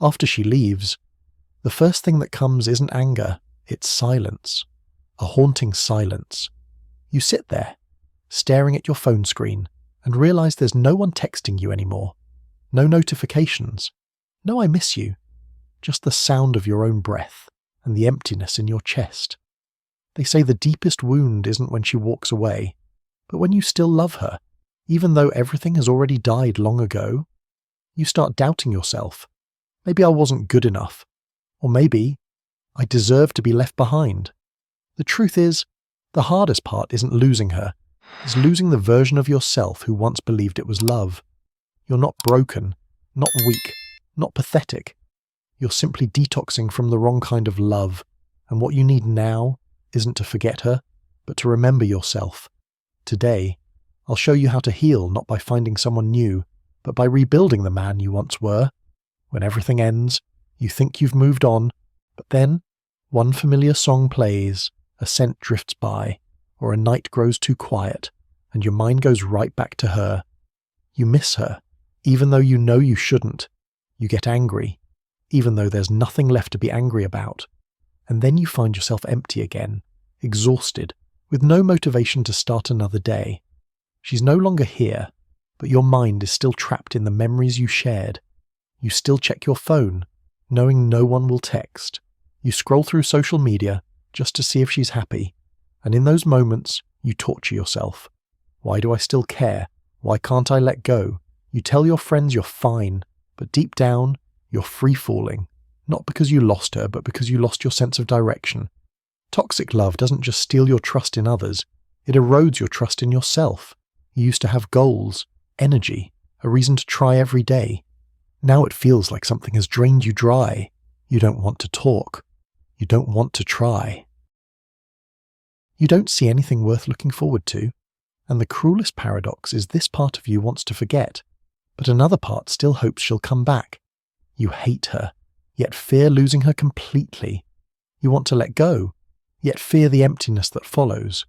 After she leaves, the first thing that comes isn't anger, it's silence. A haunting silence. You sit there, staring at your phone screen, and realize there's no one texting you anymore. No notifications. No "I miss you." Just the sound of your own breath and the emptiness in your chest. They say the deepest wound isn't when she walks away, but when you still love her, even though everything has already died long ago. You start doubting yourself. Maybe I wasn't good enough. Or maybe I deserve to be left behind. The truth is, the hardest part isn't losing her. It's losing the version of yourself who once believed it was love. You're not broken, not weak, not pathetic. You're simply detoxing from the wrong kind of love, and what you need now isn't to forget her, but to remember yourself. Today, I'll show you how to heal not by finding someone new, but by rebuilding the man you once were. When everything ends, you think you've moved on, but then one familiar song plays, a scent drifts by, or a night grows too quiet, and your mind goes right back to her. You miss her, even though you know you shouldn't. You get angry, even though there's nothing left to be angry about. And then you find yourself empty again, exhausted, with no motivation to start another day. She's no longer here, but your mind is still trapped in the memories you shared. You still check your phone, knowing no one will text. You scroll through social media just to see if she's happy, and in those moments, you torture yourself. Why do I still care? Why can't I let go? You tell your friends you're fine, but deep down, you're free-falling, not because you lost her, but because you lost your sense of direction. Toxic love doesn't just steal your trust in others, it erodes your trust in yourself. You used to have goals, energy, a reason to try every day. Now it feels like something has drained you dry. You don't want to talk. You don't want to try. You don't see anything worth looking forward to, and the cruelest paradox is this part of you wants to forget, but another part still hopes she'll come back. You hate her, yet fear losing her completely. You want to let go, yet fear the emptiness that follows.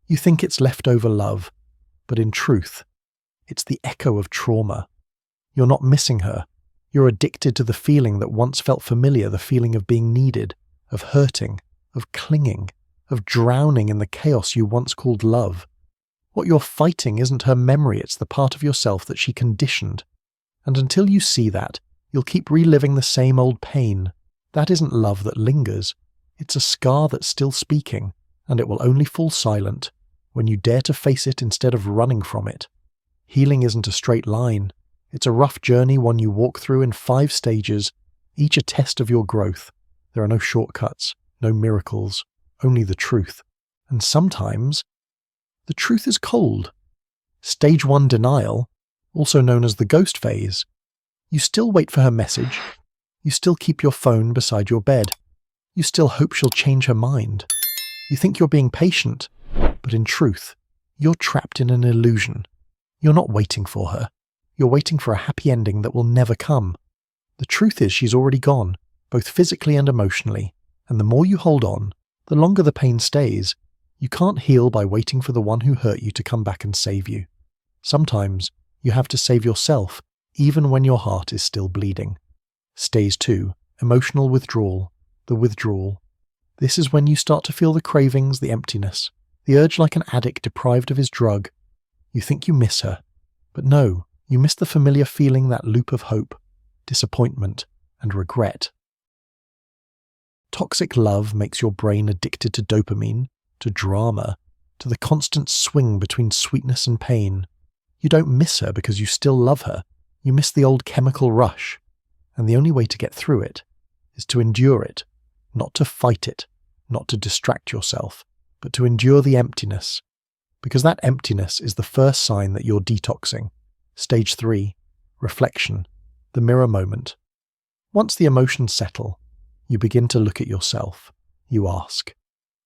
You think it's leftover love, but in truth, it's the echo of trauma. You're not missing her. You're addicted to the feeling that once felt familiar, the feeling of being needed, of hurting, of clinging, of drowning in the chaos you once called love. What you're fighting isn't her memory, it's the part of yourself that she conditioned. And until you see that, you'll keep reliving the same old pain. That isn't love that lingers. It's a scar that's still speaking, and it will only fall silent when you dare to face it instead of running from it. Healing isn't a straight line. It's a rough journey, one you walk through in 5 stages, each a test of your growth. There are no shortcuts, no miracles, only the truth. And sometimes, the truth is cold. Stage 1 denial, also known as the ghost phase. You still wait for her message. You still keep your phone beside your bed. You still hope she'll change her mind. You think you're being patient, but in truth, you're trapped in an illusion. You're not waiting for her. You're waiting for a happy ending that will never come. The truth is she's already gone, both physically and emotionally, and the more you hold on, the longer the pain stays. You can't heal by waiting for the one who hurt you to come back and save you. Sometimes, you have to save yourself, even when your heart is still bleeding. Stage 2, emotional withdrawal, the withdrawal. This is when you start to feel the cravings, the emptiness, the urge like an addict deprived of his drug. You think you miss her, but no, you miss the familiar feeling, that loop of hope, disappointment, and regret. Toxic love makes your brain addicted to dopamine, to drama, to the constant swing between sweetness and pain. You don't miss her because you still love her. You miss the old chemical rush, and the only way to get through it is to endure it, not to fight it, not to distract yourself, but to endure the emptiness, because that emptiness is the first sign that you're detoxing. Stage 3, reflection, the mirror moment. Once the emotions settle, you begin to look at yourself. You ask,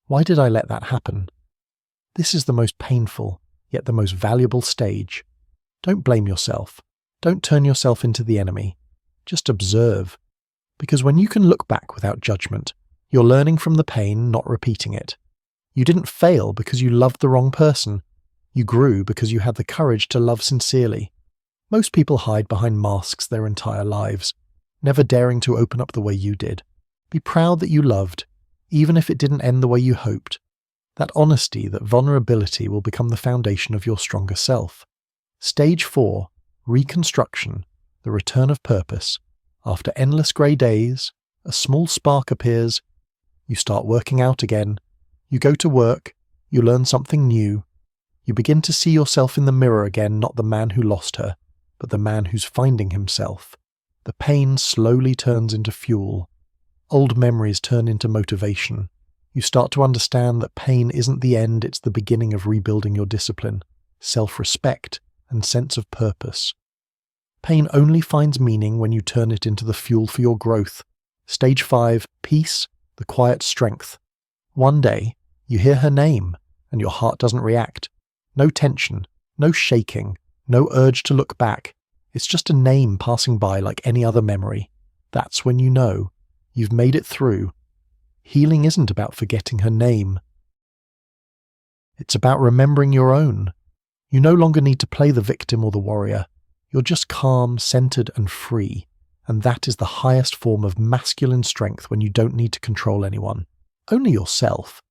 why did I let that happen? This is the most painful, yet the most valuable stage. Don't blame yourself. Don't turn yourself into the enemy. Just observe. Because when you can look back without judgment, you're learning from the pain, not repeating it. You didn't fail because you loved the wrong person. You grew because you had the courage to love sincerely. Most people hide behind masks their entire lives. never daring to open up the way you did. Be proud that you loved, even if it didn't end the way you hoped. That honesty, that vulnerability will become the foundation of your stronger self. Stage 4, reconstruction, the return of purpose. After endless grey days, a small spark appears. You start working out again. You go to work. You learn something new. You begin to see yourself in the mirror again, not the man who lost her, but the man who's finding himself. The pain slowly turns into fuel. Old memories turn into motivation. You start to understand that pain isn't the end, it's the beginning of rebuilding your discipline, self-respect, and sense of purpose. Pain only finds meaning when you turn it into the fuel for your growth. Stage 5, peace, the quiet strength. One day, you hear her name, and your heart doesn't react. No tension, no shaking, no urge to look back. It's just a name passing by like any other memory. That's when you know you've made it through. Healing isn't about forgetting her name. It's about remembering your own. You no longer need to play the victim or the warrior. You're just calm, centered, and free. And that is the highest form of masculine strength when you don't need to control anyone, only yourself.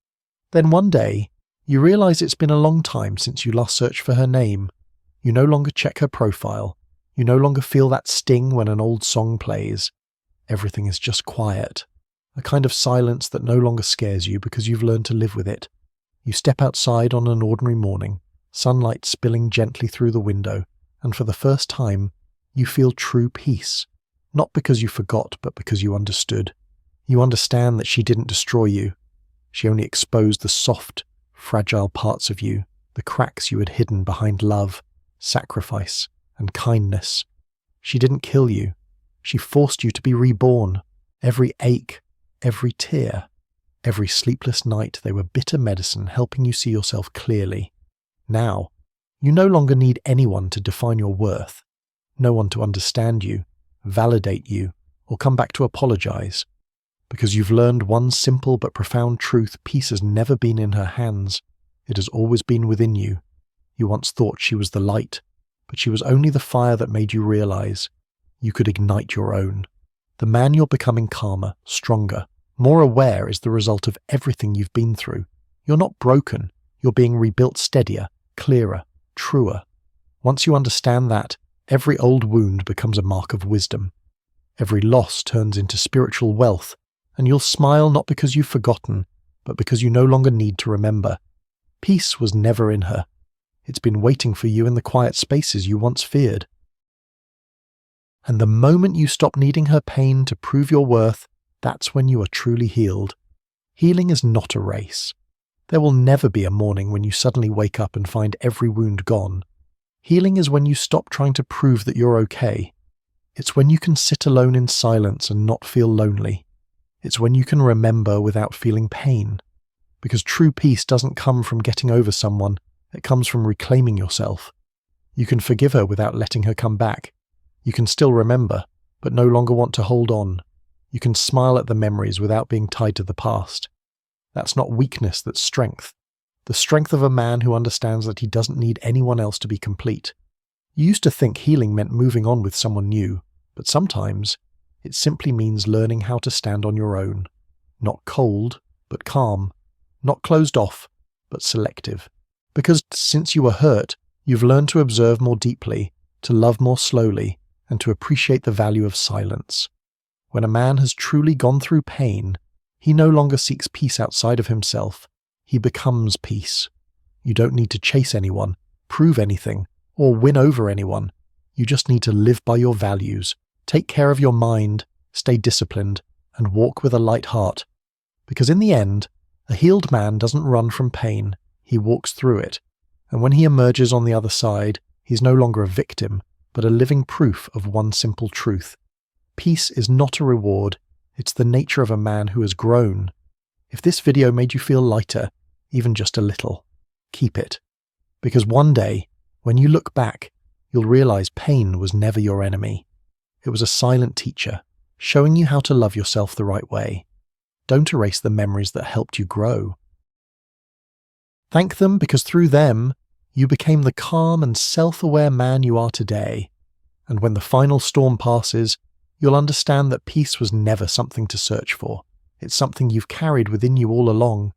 Then one day, you realize it's been a long time since you last searched for her name. You no longer check her profile. You no longer feel that sting when an old song plays. Everything is just quiet. A kind of silence that no longer scares you because you've learned to live with it. You step outside on an ordinary morning, sunlight spilling gently through the window, and for the first time, you feel true peace. Not because you forgot, but because you understood. You understand that she didn't destroy you. She only exposed the soft, fragile parts of you, the cracks you had hidden behind love, sacrifice, and kindness. She didn't kill you. She forced you to be reborn. Every ache, every tear, every sleepless night, they were bitter medicine helping you see yourself clearly. Now, you no longer need anyone to define your worth, no one to understand you, validate you, or come back to apologize. Because you've learned one simple but profound truth: peace has never been in her hands. It has always been within you. You once thought she was the light, but she was only the fire that made you realize you could ignite your own. The man you're becoming calmer, stronger, more aware is the result of everything you've been through. You're not broken. You're being rebuilt steadier, clearer, truer. Once you understand that, every old wound becomes a mark of wisdom. Every loss turns into spiritual wealth, and you'll smile not because you've forgotten, but because you no longer need to remember. Peace was never in her. It's been waiting for you in the quiet spaces you once feared. And the moment you stop needing her pain to prove your worth, that's when you are truly healed. Healing is not a race. There will never be a morning when you suddenly wake up and find every wound gone. Healing is when you stop trying to prove that you're okay. It's when you can sit alone in silence and not feel lonely. It's when you can remember without feeling pain. Because true peace doesn't come from getting over someone, it comes from reclaiming yourself. You can forgive her without letting her come back. You can still remember, but no longer want to hold on. You can smile at the memories without being tied to the past. That's not weakness, that's strength. The strength of a man who understands that he doesn't need anyone else to be complete. You used to think healing meant moving on with someone new, but sometimes it simply means learning how to stand on your own. Not cold, but calm. Not closed off, but selective. Because since you were hurt, you've learned to observe more deeply, to love more slowly, and to appreciate the value of silence. When a man has truly gone through pain, he no longer seeks peace outside of himself. He becomes peace. You don't need to chase anyone, prove anything, or win over anyone. You just need to live by your values, take care of your mind, stay disciplined, and walk with a light heart. Because in the end, a healed man doesn't run from pain, he walks through it. And when he emerges on the other side, he's no longer a victim, but a living proof of one simple truth. Peace is not a reward, it's the nature of a man who has grown. If this video made you feel lighter, even just a little, keep it. Because one day, when you look back, you'll realize pain was never your enemy. It was a silent teacher, showing you how to love yourself the right way. Don't erase the memories that helped you grow. Thank them because through them, you became the calm and self-aware man you are today. And when the final storm passes, you'll understand that peace was never something to search for. It's something you've carried within you all along.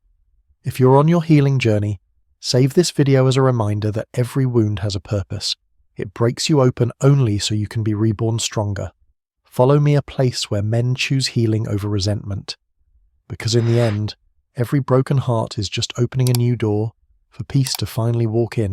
If you're on your healing journey, save this video as a reminder that every wound has a purpose. It breaks you open only so you can be reborn stronger. Follow me a place where men choose healing over resentment. Because in the end, every broken heart is just opening a new door for peace to finally walk in.